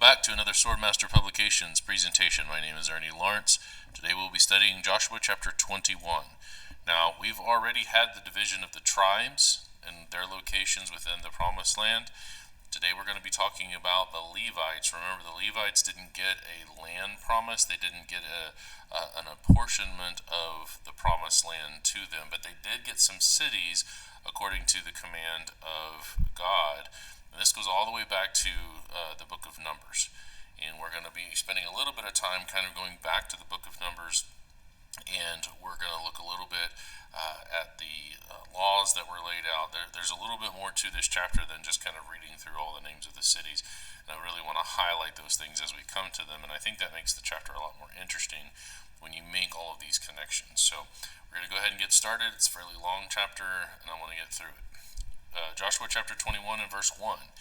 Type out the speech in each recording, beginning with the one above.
back to another Swordmaster Publications presentation. My name is Ernie Lawrence. Today we'll be studying Joshua chapter 21. Now, we've already had the division of the tribes and their locations within the Promised Land. Today we're going to be talking about the Levites. Remember, the Levites didn't get a land promise. They didn't get an apportionment of the Promised Land to them, but they did get some cities according to the command of God. And this goes all the way back to the book of Numbers. And we're going to be spending a little bit of time kind of going back to the book of Numbers, and we're going to look a little bit at the laws that were laid out. There's a little bit more to this chapter than just kind of reading through all the names of the cities. And I really want to highlight those things as we come to them. And I think that makes the chapter a lot more interesting when you make all of these connections. So we're going to go ahead and get started. It's a fairly long chapter, and I want to get through it. Joshua chapter 21 and verse 1.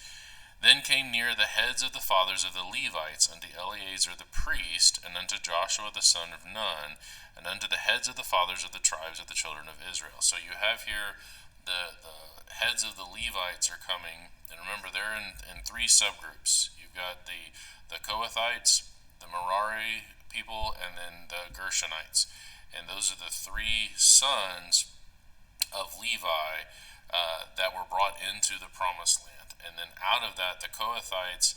Then came near the heads of the fathers of the Levites unto Eleazar the priest, and unto Joshua the son of Nun, and unto the heads of the fathers of the tribes of the children of Israel. So you have here the heads of the Levites are coming, and remember they're in three subgroups. You've got the Kohathites, the Merari people, and then the Gershonites. And those are the three sons of Levi that were brought into the Promised Land. And then out of that, the Kohathites,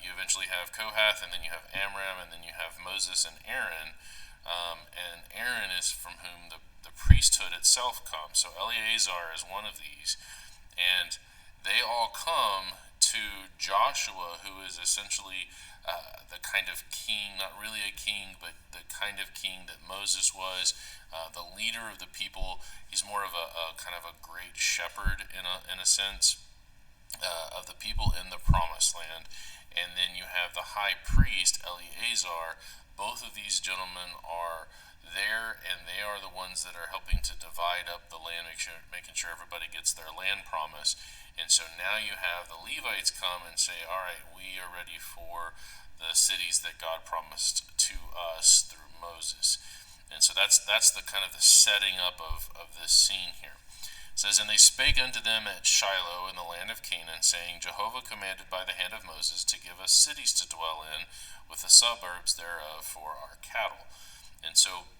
you eventually have Kohath, and then you have Amram, and then you have Moses and Aaron. And Aaron is from whom the priesthood itself comes. So Eleazar is one of these. And they all come to Joshua, who is essentially the kind of king, not really a king, but the kind of king that Moses was, the leader of the people. He's more of a kind of a great shepherd in a sense of the people in the Promised Land. And then you have the high priest Eleazar. Both of these gentlemen are there, and they are the ones that are helping to divide up the land, making sure everybody gets their land promise. And so now you have the Levites come and say, all right, we are ready for the cities that God promised to us through Moses. And so that's the kind of the setting up of this scene here. It says, and they spake unto them at Shiloh in the land of Canaan, saying, Jehovah commanded by the hand of Moses to give us cities to dwell in, with the suburbs thereof for our cattle. And so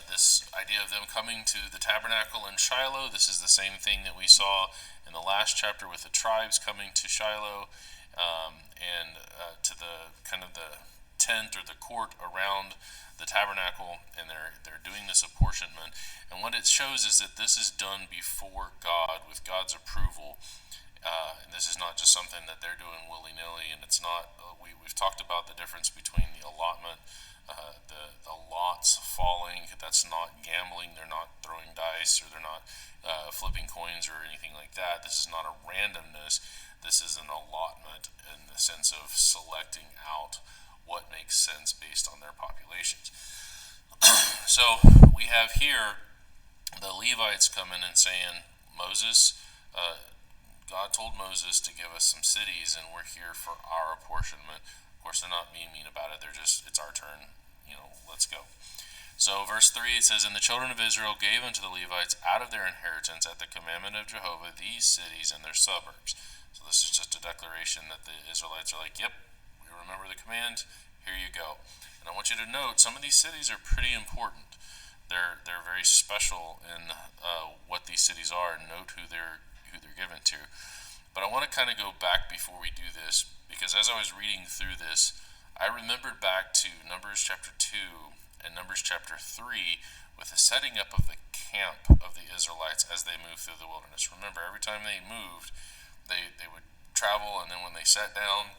this idea of them coming to the tabernacle in Shiloh, this is the same thing that we saw in the last chapter with the tribes coming to Shiloh, and to the kind of the tent or the court around the tabernacle, and they're doing this apportionment. And what it shows is that this is done before God, with God's approval. And this is not just something that they're doing willy-nilly, and it's not, we've talked about the difference between the allotment, the lots falling. That's not gambling. They're not throwing dice, or they're not flipping coins or anything like that. This is not a randomness. This is an allotment in the sense of selecting out what makes sense based on their populations. So we have here the Levites coming and saying, Moses, God told Moses to give us some cities, and we're here for our apportionment. Of course, they're not being mean about it. They're just, it's our turn. Let's go. So verse 3, it says, and the children of Israel gave unto the Levites out of their inheritance at the commandment of Jehovah these cities and their suburbs. So this is just a declaration that the Israelites are like, yep, we remember the command, here you go. And I want you to note, some of these cities are pretty important. They're very special in what these cities are, and note who they're given to. But I want to kind of go back before we do this, because as I was reading through this, I remembered back to Numbers chapter 2 and Numbers chapter 3 with the setting up of the camp of the Israelites as they moved through the wilderness. Remember, every time they moved, they would travel, and then when they sat down,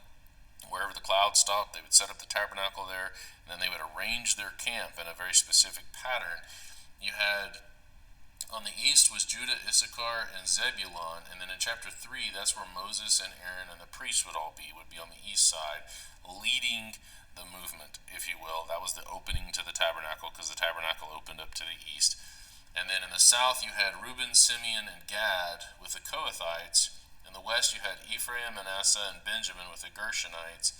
wherever the clouds stopped, they would set up the tabernacle there, and then they would arrange their camp in a very specific pattern. You had, on the east was Judah, Issachar, and Zebulun, and then in chapter 3, that's where Moses and Aaron and the priests would be on the east side, leading the movement, if you will. That was the opening to the tabernacle, because the tabernacle opened up to the east. And then in the south, you had Reuben, Simeon, and Gad with the Kohathites. In the west, you had Ephraim, Manasseh, and Benjamin with the Gershonites.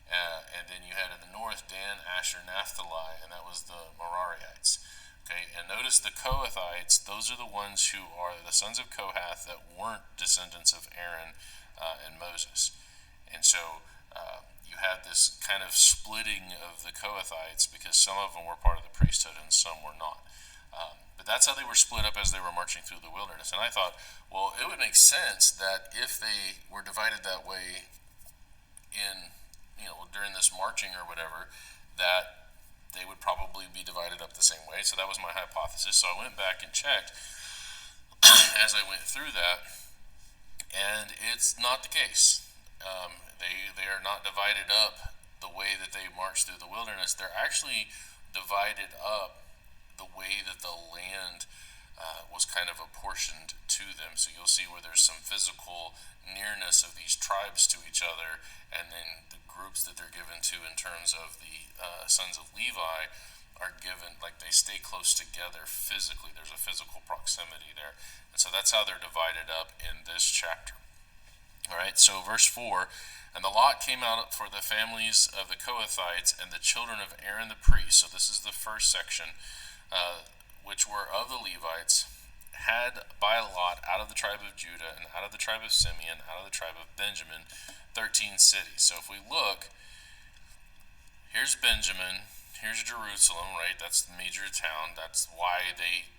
And then you had in the north, Dan, Asher, Naphtali, and that was the Merarites. Okay, and notice the Kohathites, those are the ones who are the sons of Kohath that weren't descendants of Aaron and Moses. And so kind of splitting of the Kohathites, because some of them were part of the priesthood and some were not. But that's how they were split up as they were marching through the wilderness. And I thought, well, it would make sense that if they were divided that way in, during this marching or whatever, that they would probably be divided up the same way. So that was my hypothesis. So I went back and checked as I went through that, and it's not the case. They are not divided up the way that they marched through the wilderness. They're actually divided up the way that the land was kind of apportioned to them. So you'll see where there's some physical nearness of these tribes to each other, and then the groups that they're given to in terms of the sons of Levi are given, like they stay close together physically. There's a physical proximity there. And so that's how they're divided up in this chapter. All right, so verse 4, and the lot came out for the families of the Kohathites and the children of Aaron the priest. So this is the first section, which were of the Levites, had by lot out of the tribe of Judah and out of the tribe of Simeon, out of the tribe of Benjamin, 13 cities. So if we look, here's Benjamin, here's Jerusalem, right? That's the major town. That's why the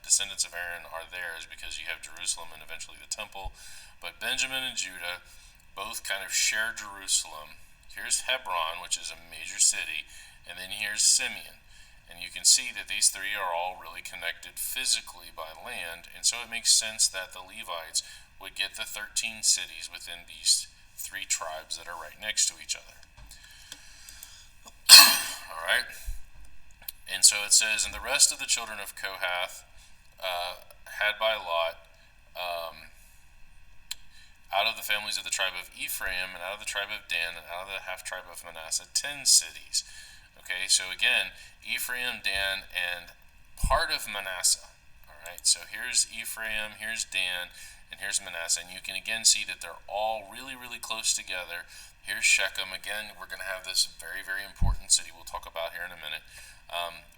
descendants of Aaron are there, is because you have Jerusalem and eventually the temple. But Benjamin and Judah both kind of share Jerusalem. Here's Hebron, which is a major city, and then here's Simeon. And you can see that these three are all really connected physically by land, and so it makes sense that the Levites would get the 13 cities within these three tribes that are right next to each other. All right. And so it says, and the rest of the children of Kohath had by lot out of the families of the tribe of Ephraim and out of the tribe of Dan and out of the half tribe of Manasseh 10 cities. Okay, so again, Ephraim, Dan, and part of Manasseh. All right, so here's Ephraim, here's Dan, and here's Manasseh. And you can again see that they're all really, really close together. Here's Shechem. Again, we're going to have this very, very important city we'll talk about here in a minute.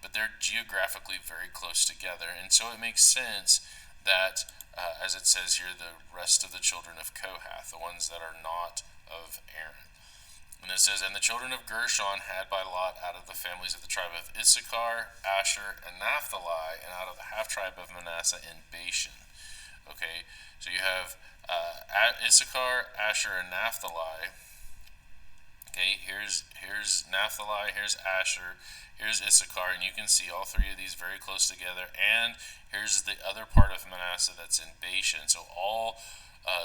But they're geographically very close together. And so it makes sense that, as it says here, the rest of the children of Kohath, the ones that are not of Aaron. And it says, and the children of Gershon had by lot out of the families of the tribe of Issachar, Asher, and Naphtali, and out of the half tribe of Manasseh in Bashan. Okay, so you have Issachar, Asher, and Naphtali. Okay, here's Naphtali, here's Asher, here's Issachar, and you can see all three of these very close together. And here's the other part of Manasseh that's in Bashan. So all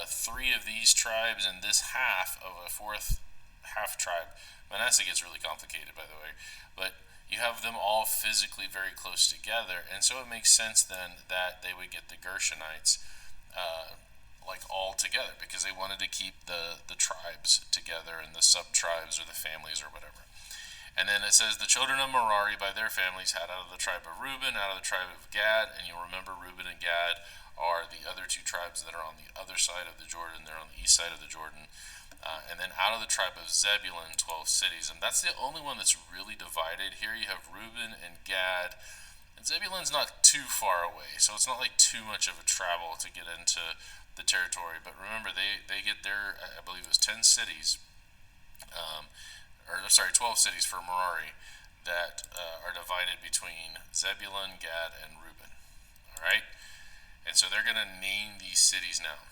three of these tribes and this half of a fourth half tribe. Manasseh gets really complicated, by the way, but you have them all physically very close together, and so it makes sense then that they would get the Gershonites like all together, because they wanted to keep the tribes together and the sub-tribes or the families or whatever. And then it says the children of Merari by their families had out of the tribe of Reuben, out of the tribe of Gad, and you'll remember Reuben and Gad are the other two tribes that are on the other side of the Jordan. They're on the east side of the Jordan. And then out of the tribe of Zebulun, 12 cities. And that's the only one that's really divided. Here you have Reuben and Gad. And Zebulun's not too far away, so it's not like too much of a travel to get into the territory. But remember, they get their, I believe it was 10 cities, 12 cities for Merari that are divided between Zebulun, Gad, and Reuben. All right? And so they're going to name these cities now.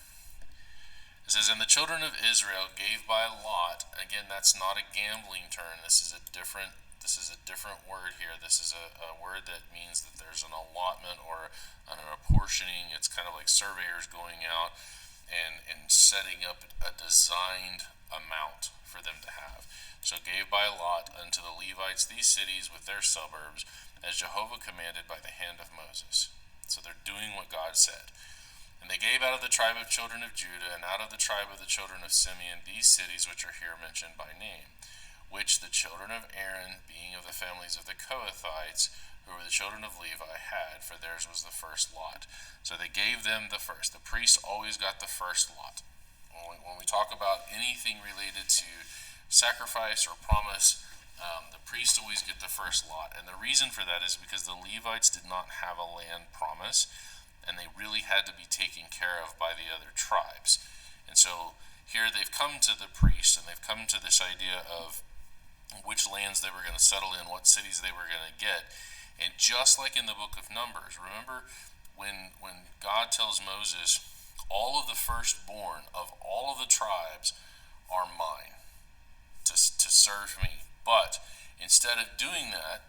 It says, and the children of Israel gave by lot. Again, that's not a gambling term. This is a different word here. This is a word that means that there's an allotment or an apportioning. It's kind of like surveyors going out and setting up a designed amount for them to have. So gave by lot unto the Levites these cities with their suburbs, as Jehovah commanded by the hand of Moses. So they're doing what God said. And they gave out of the tribe of children of Judah and out of the tribe of the children of Simeon these cities which are here mentioned by name, which the children of Aaron, being of the families of the Kohathites, who were the children of Levi, had, for theirs was the first lot. So they gave them the first. The priests always got the first lot. When we talk about anything related to sacrifice or promise, the priests always get the first lot. And the reason for that is because the Levites did not have a land promise, and they really had to be taken care of by the other tribes. And so here they've come to the priest and they've come to this idea of which lands they were going to settle in, what cities they were going to get. And just like in the book of Numbers, remember when God tells Moses, all of the firstborn of all of the tribes are mine to serve me. But instead of doing that,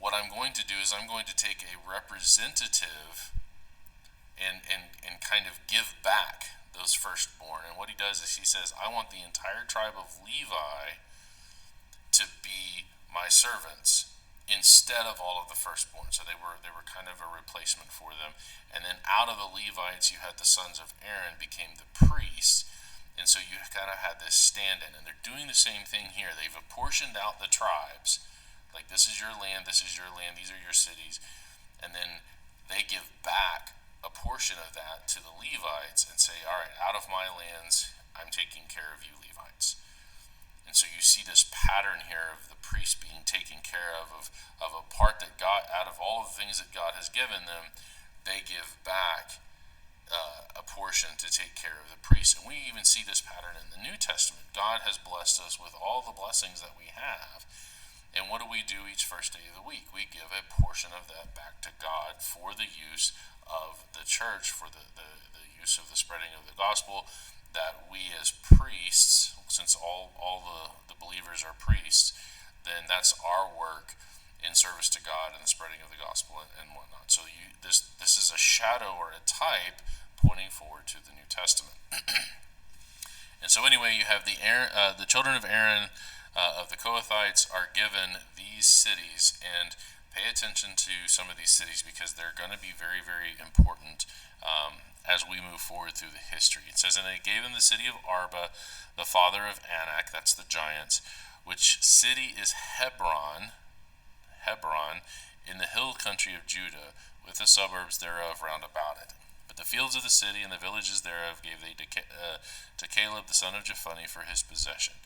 what I'm going to do is I'm going to take a representative and kind of give back those firstborn. And what he does is he says, I want the entire tribe of Levi to be my servants instead of all of the firstborn. So they were kind of a replacement for them. And then out of the Levites, you had the sons of Aaron became the priests. And so you kind of had this stand-in. And they're doing the same thing here. They've apportioned out the tribes. Like, this is your land, this is your land, these are your cities. And then they give back a portion of that to the Levites and say, all right, out of my lands, I'm taking care of you Levites. And so you see this pattern here of the priest being taken care of a part that God, out of all of the things that God has given them, they give back a portion to take care of the priest. And we even see this pattern in the New Testament. God has blessed us with all the blessings that we have. And what do we do each first day of the week? We give a portion of that back to God for the use of the church, for the use of the spreading of the gospel, that we as priests, since all the believers are priests, then that's our work in service to God and the spreading of the gospel and whatnot. So this is a shadow or a type pointing forward to the New Testament. And so anyway, you have the children of Aaron, of the Kohathites, are given these cities, and pay attention to some of these cities because they're going to be very, very important as we move forward through the history. It says, and they gave him the city of Arba, the father of Anak, that's the giants, which city is Hebron, in the hill country of Judah, with the suburbs thereof round about it. But the fields of the city and the villages thereof gave they to Caleb the son of Jephunneh for his possession.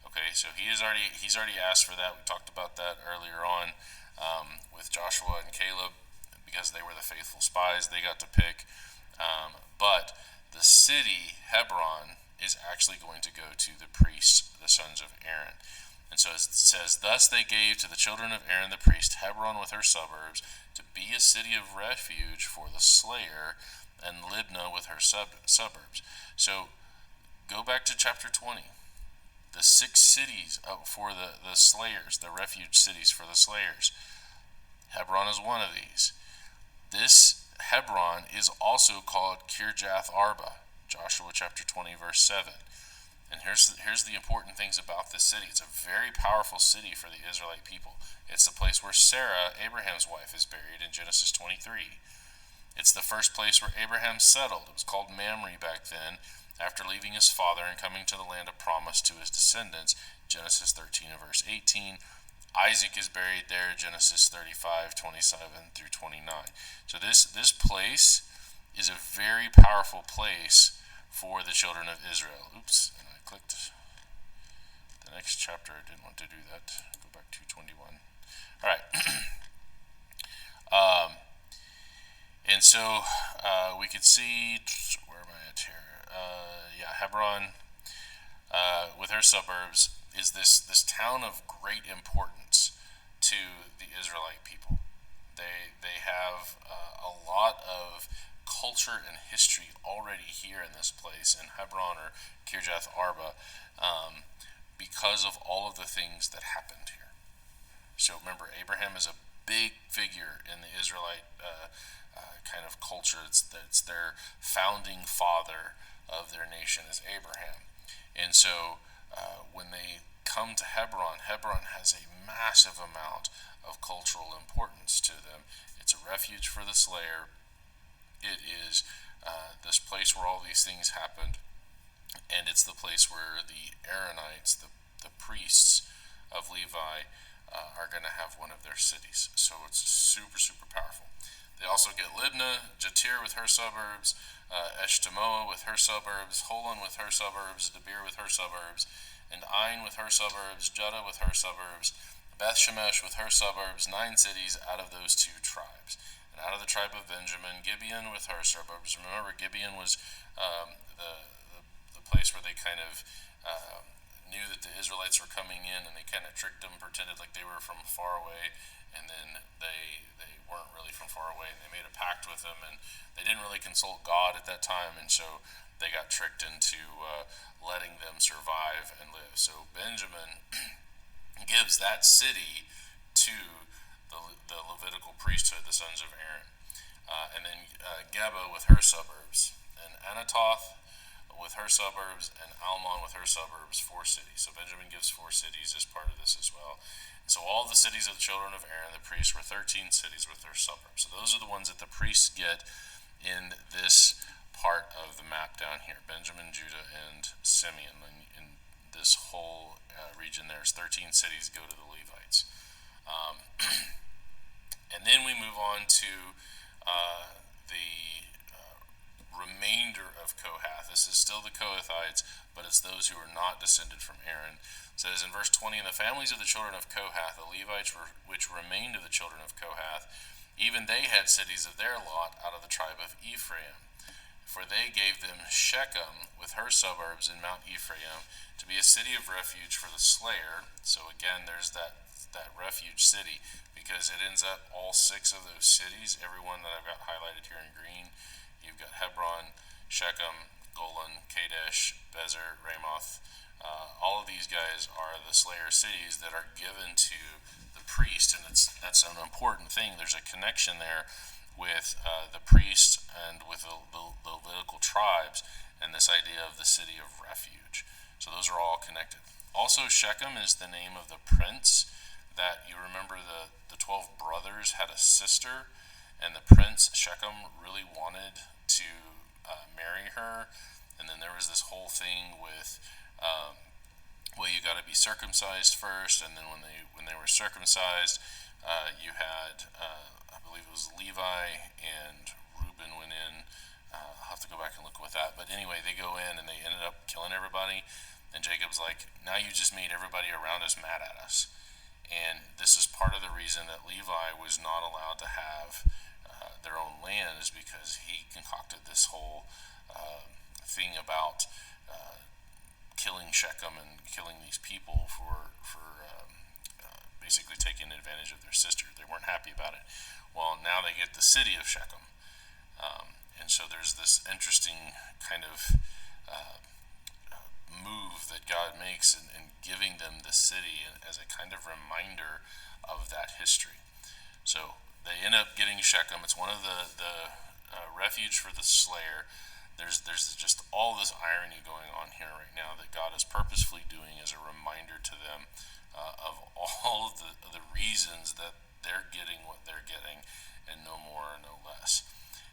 Okay, so he's already asked for that. We talked about that earlier on with Joshua and Caleb, because they were the faithful spies. They got to pick. But the city, Hebron, is actually going to go to the priests, the sons of Aaron. And so it says, thus they gave to the children of Aaron the priest Hebron with her suburbs, to be a city of refuge for the slayer, and Libnah with her suburbs. So go back to chapter 20. The 6 cities for the slayers, the refuge cities for the slayers. Hebron is one of these. This Hebron is also called Kirjath Arba, Joshua chapter 20, verse 7. And here's the important things about this city. It's a very powerful city for the Israelite people. It's the place where Sarah, Abraham's wife, is buried in Genesis 23. It's the first place where Abraham settled. It was called Mamre back then, after leaving his father and coming to the land of promise to his descendants, Genesis 13 and verse 18. Isaac is buried there, Genesis 35, 27 through 29. So this place is a very powerful place for the children of Israel. Oops, and I clicked the next chapter. I didn't want to do that. Go back to 21. All right. And so we could see, where am I at here? Hebron with her suburbs is this town of great importance to the Israelite people. They have a lot of culture and history already here in this place, in Hebron or Kirjath Arba, because of all of the things that happened here. So remember, Abraham is a big figure in the Israelite kind of culture. It's their founding father of their nation is Abraham. And so when they come to Hebron, Hebron has a massive amount of cultural importance to them. It's a refuge for the slayer. It is this place where all these things happened, and it's the place where the Aaronites, the priests of Levi, are going to have one of their cities. So it's super, super powerful. They also get Libnah, Jatir with her suburbs, Eshtemoa with her suburbs, Holon with her suburbs, Debir with her suburbs, and Ain with her suburbs, Judah with her suburbs, Beth Shemesh with her suburbs, 9 cities out of those 2 tribes. And out of the tribe of Benjamin, Gibeon with her suburbs. Remember, Gibeon was the place where they kind of knew that the Israelites were coming in, and they kind of tricked them, pretended like they were from far away, and then they weren't really from far away, and they made a pact with them, and they didn't really consult God at that time, and so they got tricked into letting them survive and live. So Benjamin gives that city to the Levitical priesthood, the sons of Aaron. And then Geba with her suburbs, and Anatoth with her suburbs, and Almon with her suburbs, 4 cities. So Benjamin gives 4 cities as part of this as well. So all the cities of the children of Aaron, the priests, were 13 cities with their suburbs. So those are the ones that the priests get in this part of the map down here. Benjamin, Judah, and Simeon. In this whole region, there's 13 cities go to the Levites. And then we move on to the remainder of Kohath. This is still the Kohathites, but it's those who are not descended from Aaron. It says in verse 20, "And the families of the children of Kohath, the Levites which remained of the children of Kohath, even they had cities of their lot out of the tribe of Ephraim. For they gave them Shechem with her suburbs in Mount Ephraim to be a city of refuge for the slayer." So again, there's that refuge city, because it ends up all 6 of those cities, every one that I've got highlighted here in green. You've got Hebron, Shechem, Golan, Kadesh, Bezer, Ramoth. All of these guys are the slayer cities that are given to the priest, and that's an important thing. There's a connection there with the priests and with the Levitical tribes, and this idea of the city of refuge. So those are all connected. Also, Shechem is the name of the prince that, you remember, the 12 brothers had a sister, and the prince Shechem really wanted to marry her, and then there was this whole thing with well, you got to be circumcised first, and then when they were circumcised, you had I believe it was Levi and Reuben went in. I'll have to go back and look with that, but anyway, they go in and they ended up killing everybody, and Jacob's like, "Now you just made everybody around us mad at us." And this is part of the reason that Levi was not allowed to have their own land, is because he concocted this whole thing about killing Shechem and killing these people for basically taking advantage of their sister. They weren't happy about it. Well, now they get the city of Shechem. And so there's this interesting kind of move that God makes in giving them the city as a kind of reminder of that history. So they end up getting Shechem. It's one of the refuge for the slayer. There's just all this irony going on here right now that God is purposefully doing as a reminder to them of all of the reasons that they're getting what they're getting, and no more or no less.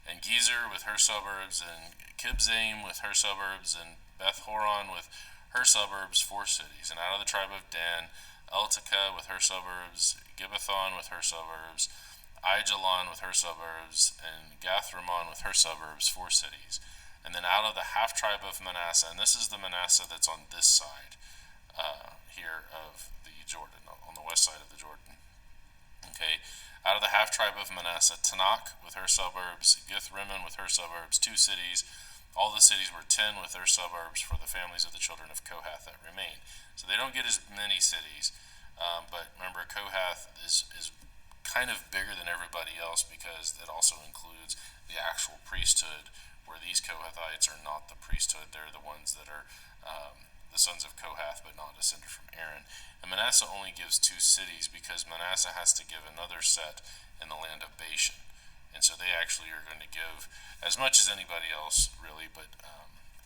And Gezer with her suburbs, and Kibzaim with her suburbs, and Beth Horon with her suburbs, 4 cities. And out of the tribe of Dan, Eltekeh with her suburbs, Gibbethon with her suburbs, Aijalon with her suburbs, and Gathrimmon with her suburbs, 4 cities. And then out of the half tribe of Manasseh, and this is the Manasseh that's on this side here of the Jordan, on the west side of the Jordan. Okay, out of the half tribe of Manasseh, Tanakh with her suburbs, Githrimmon with her suburbs, 2 cities. All the cities were 10 with their suburbs for the families of the children of Kohath that remain. So they don't get as many cities, but remember, Kohath is kind of bigger than everybody else because it also includes the actual priesthood, where these Kohathites are not the priesthood. They're the ones that are the sons of Kohath, but not descended from Aaron. And Manasseh only gives 2 cities because Manasseh has to give another set in the land of Bashan. And so they actually are going to give as much as anybody else, really, but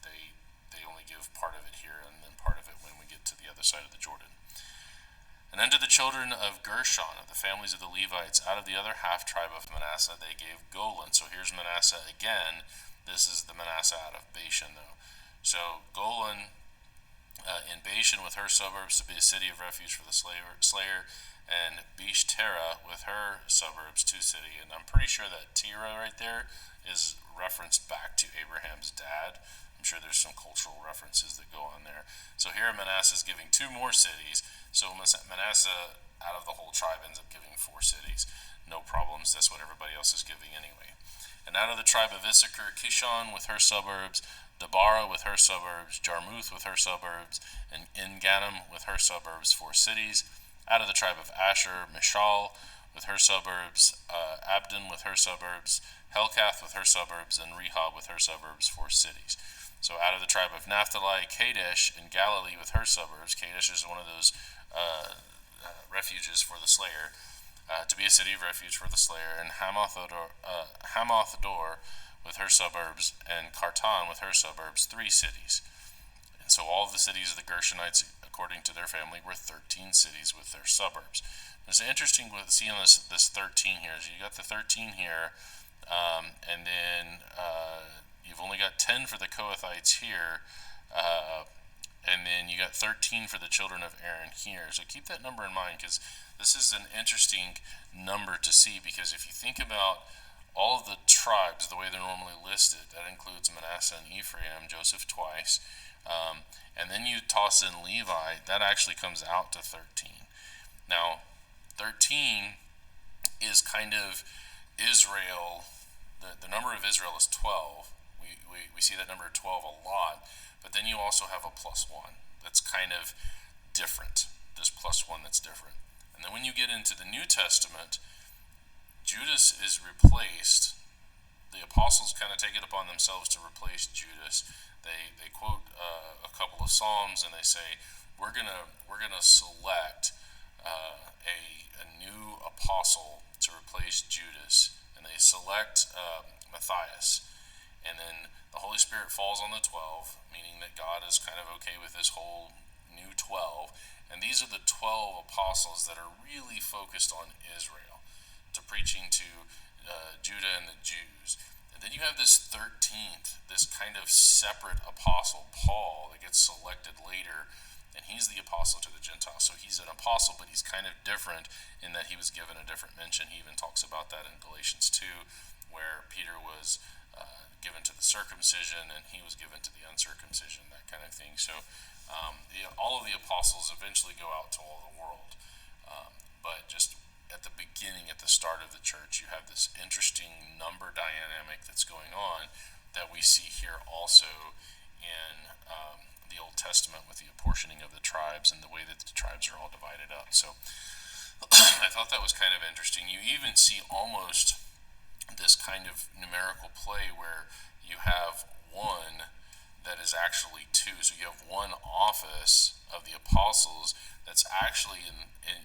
they only give part of it here and then part of it when we get to the other side of the Jordan. And unto the children of Gershon, of the families of the Levites, out of the other half tribe of Manasseh, they gave Golan. So here's Manasseh again. This is the Manasseh out of Bashan, though. So Golan in Bashan with her suburbs to be a city of refuge for the slayer, and Beeshtera with her suburbs, 2 cities. And I'm pretty sure that Terah right there is referenced back to Abraham's dad. I'm sure there's some cultural references that go on there. So here Manasseh is giving 2 more cities. So Manasseh, out of the whole tribe, ends up giving 4 cities. No problems. That's what everybody else is giving anyway. And out of the tribe of Issachar, Kishon with her suburbs, Debarah with her suburbs, Jarmuth with her suburbs, and En-Ganim with her suburbs, 4 cities. Out of the tribe of Asher, Mishal with her suburbs, Abdon with her suburbs, Helkath with her suburbs, and Rehob with her suburbs, 4 cities. So out of the tribe of Naphtali, Kadesh in Galilee with her suburbs. Kadesh is one of those refuges for the slayer, to be a city of refuge for the slayer, and Hamath Dor with her suburbs, and Kartan with her suburbs, 3 cities. And so all of the cities of the Gershonites, according to their family, were 13 cities with their suburbs. It's interesting to see on this 13 here. So you got the 13 here, and then you've only got 10 for the Kohathites here, and then you got 13 for the children of Aaron here. So keep that number in mind, because this is an interesting number to see, because if you think about all of the tribes, the way they're normally listed, that includes Manasseh and Ephraim, Joseph twice, and then you toss in Levi, that actually comes out to 13. Now, 13 is kind of Israel. The number of Israel is 12. We see that number 12 a lot, but then you also have a +1 that's kind of different, this +1 that's different. And then when you get into the New Testament, Judas is replaced. The apostles kind of take it upon themselves to replace Judas. They quote a couple of Psalms, and they say, we're gonna select a new apostle to replace Judas, and they select Matthias. And then the Holy Spirit falls on the 12, meaning that God is kind of okay with this whole new 12. And these are the 12 apostles that are really focused on Israel, to preaching to Judah and the Jews. And then you have this 13th, this kind of separate apostle, Paul, that gets selected later, and he's the apostle to the Gentiles. So he's an apostle, but he's kind of different in that he was given a different mention. He even talks about that in Galatians 2, where Peter was given to the circumcision and he was given to the uncircumcision, that kind of thing. So all of the apostles eventually go out to all the world, but just at the beginning, at the start of the church, you have this interesting number dynamic that's going on that we see here also in the Old Testament, with the apportioning of the tribes and the way that the tribes are all divided up. So I thought that was kind of interesting. You even see almost this kind of numerical play where you have one that is actually two. So you have one office of the apostles that's actually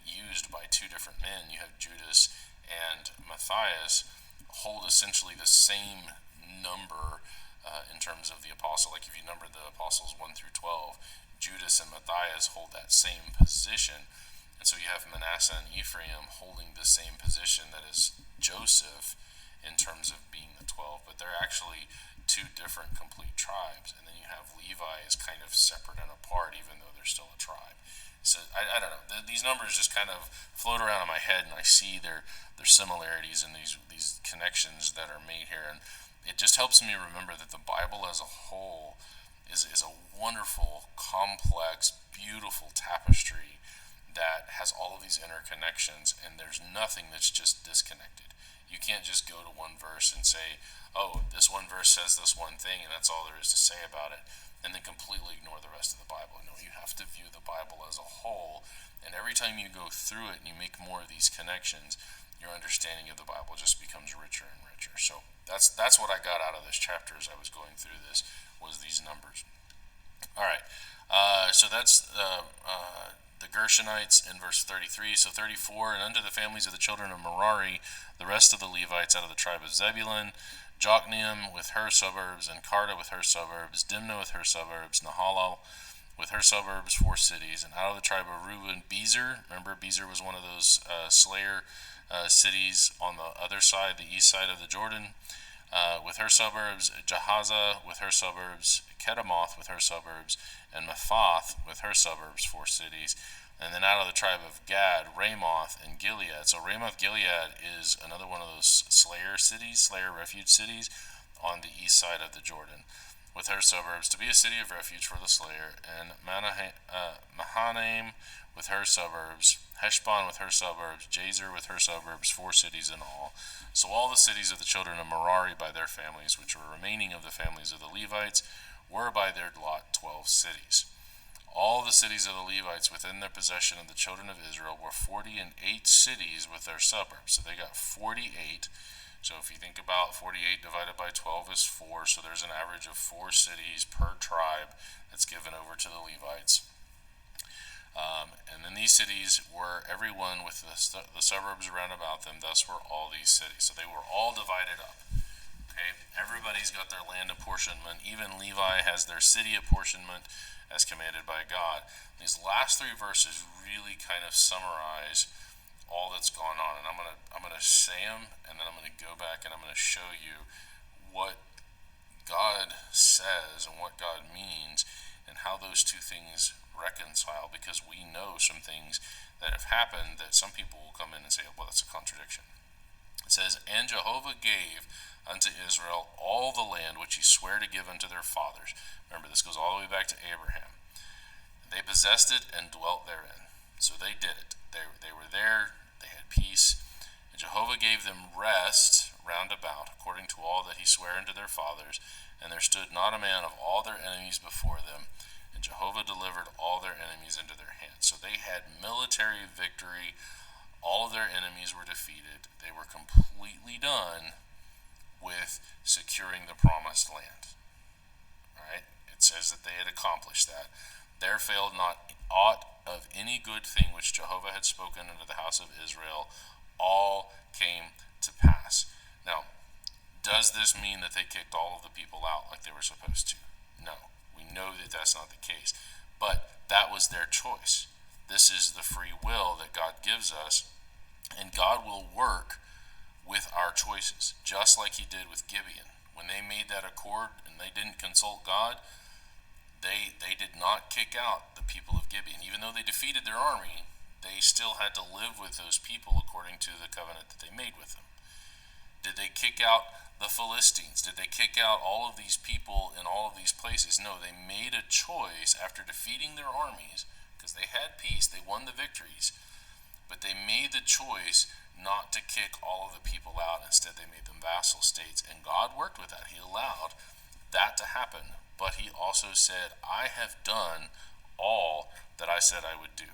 used by two different men. You have Judas and Matthias hold essentially the same number in terms of the apostle. Like if you number the apostles 1 through 12, Judas and Matthias hold that same position. And so you have Manasseh and Ephraim holding the same position that is Joseph in terms of being the 12, but they're actually two different complete tribes. And then you have Levi is kind of separate and apart, even though they're still a tribe. So I don't know. These numbers just kind of float around in my head, and I see their similarities and these connections that are made here, and it just helps me remember that the Bible as a whole is a wonderful, complex, beautiful tapestry that has all of these interconnections, and there's nothing that's just disconnected. You can't just go to one verse and say, oh, this one verse says this one thing, and that's all there is to say about it, and then completely ignore the rest of the Bible. No, you have to view the Bible as a whole, and every time you go through it and you make more of these connections, your understanding of the Bible just becomes richer and richer. So that's what I got out of this chapter as I was going through this, was these numbers. All right, so that's the Gershonites in verse 33. So 34, and unto the families of the children of Merari, the rest of the Levites out of the tribe of Zebulun, Jokneam with her suburbs, and Karta with her suburbs, Dimnah with her suburbs, Nahalal with her suburbs, 4 cities. And out of the tribe of Reuben, Bezer. Remember, Bezer was one of those slayer cities on the other side, the east side of the Jordan, with her suburbs, Jahaza with her suburbs, Kedemoth with her suburbs, and Mephath with her suburbs, 4 cities. And then out of the tribe of Gad, Ramoth and Gilead. So Ramoth Gilead is another one of those slayer cities, slayer refuge cities on the east side of the Jordan, with her suburbs, to be a city of refuge for the slayer. And Mahanaim with her suburbs, Heshbon with her suburbs, Jazer with her suburbs, 4 cities in all. So all the cities of the children of Merari by their families, which were remaining of the families of the Levites, were by their lot 12 cities. All the cities of the Levites within their possession of the children of Israel were 48 cities with their suburbs. So they got 48. So if you think about 48 divided by 12 is 4, so there's an average of 4 cities per tribe that's given over to the Levites. And then these cities were everyone with the suburbs around about them, thus were all these cities. So they were all divided up. Okay, everybody's got their land apportionment. Even Levi has their city apportionment as commanded by God. These last 3 verses really kind of summarize all that's gone on, and I'm gonna say them, and then I'm gonna go back and I'm gonna show you what God says and what God means, and how those two things reconcile, because we know some things that have happened that some people will come in and say, well, that's a contradiction. It says, and Jehovah gave unto Israel all the land which he sware to give unto their fathers. Remember, this goes all the way back to Abraham. They possessed it and dwelt therein. So they did it. They were there, they had peace. And Jehovah gave them rest round about, according to all that he sware unto their fathers. And there stood not a man of all their enemies before them. And Jehovah delivered all their enemies into their hands. So they had military victory. All of their enemies were defeated. They were completely done with securing the promised land. All right? It says that they had accomplished that. There failed not aught of any good thing which Jehovah had spoken unto the house of Israel. All came to pass. Now, does this mean that they kicked all of the people out like they were supposed to? No. We know that that's not the case. But that was their choice. This is the free will that God gives us, and God will work with our choices, just like he did with Gibeon. When they made that accord and they didn't consult God, they did not kick out the people of Gibeon. Even though they defeated their army, they still had to live with those people according to the covenant that they made with them. Did they kick out the Philistines? Did they kick out all of these people in all of these places? No, they made a choice after defeating their armies, because they had peace, they won the victories, but they made the choice not to kick all of the people out. Instead, they made them vassal states, and God worked with that. He allowed that to happen, but he also said, I have done all that I said I would do.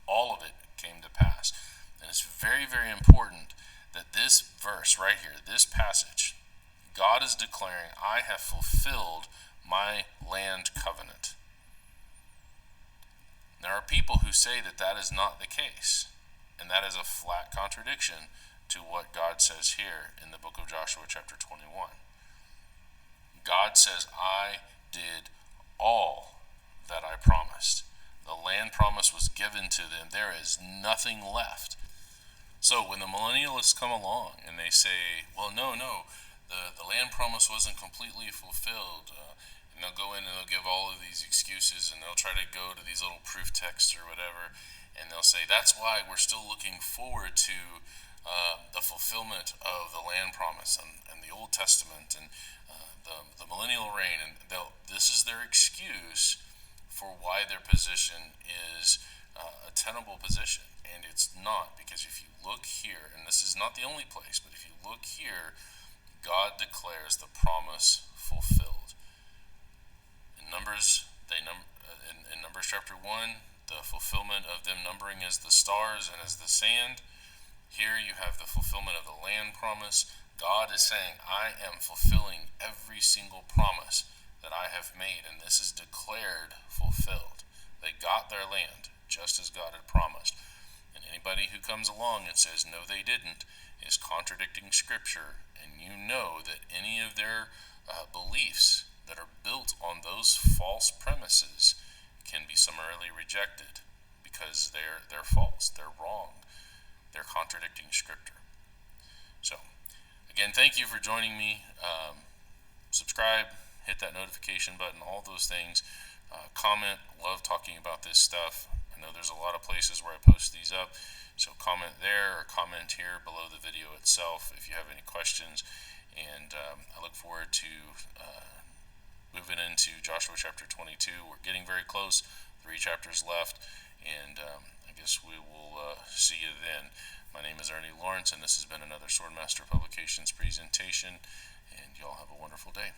All of it came to pass. And it's very, very important that this verse right here, this passage, God is declaring, I have fulfilled my land covenant. There are people who say that that is not the case, and that is a flat contradiction to what God says here in the book of Joshua chapter 21. God says, I did all that I promised. The land promise was given to them. There is nothing left. So when the millennialists come along and they say, well, no, the land promise wasn't completely fulfilled, and they'll go in and they'll give all of these excuses, and they'll try to go to these little proof texts or whatever, and they'll say, that's why we're still looking forward to the fulfillment of the land promise and the Old Testament and the millennial reign, and this is their excuse for why their position is a tenable position. And it's not, because if you look here, and this is not the only place, but if you look here, God declares the promise fulfilled. In Numbers, in Numbers chapter 1, the fulfillment of them numbering as the stars and as the sand. Here you have the fulfillment of the land promise. God is saying, I am fulfilling every single promise that I have made, and this is declared fulfilled. They got their land, just as God had promised. And anybody who comes along and says, no, they didn't, is contradicting Scripture, and you know that any of their beliefs that are built on those false premises can be summarily rejected, because they're false, they're wrong, they're contradicting Scripture. So, again, thank you for joining me. Subscribe, hit that notification button, all those things. Comment, love talking about this stuff. I know there's a lot of places where I post these up, so comment there or comment here below the video itself if you have any questions. And I look forward to moving into Joshua chapter 22. We're getting very close, 3 chapters left, and I guess we will see you then. My name is Ernie Lawrence, and this has been another Swordmaster Publications presentation, and y'all have a wonderful day.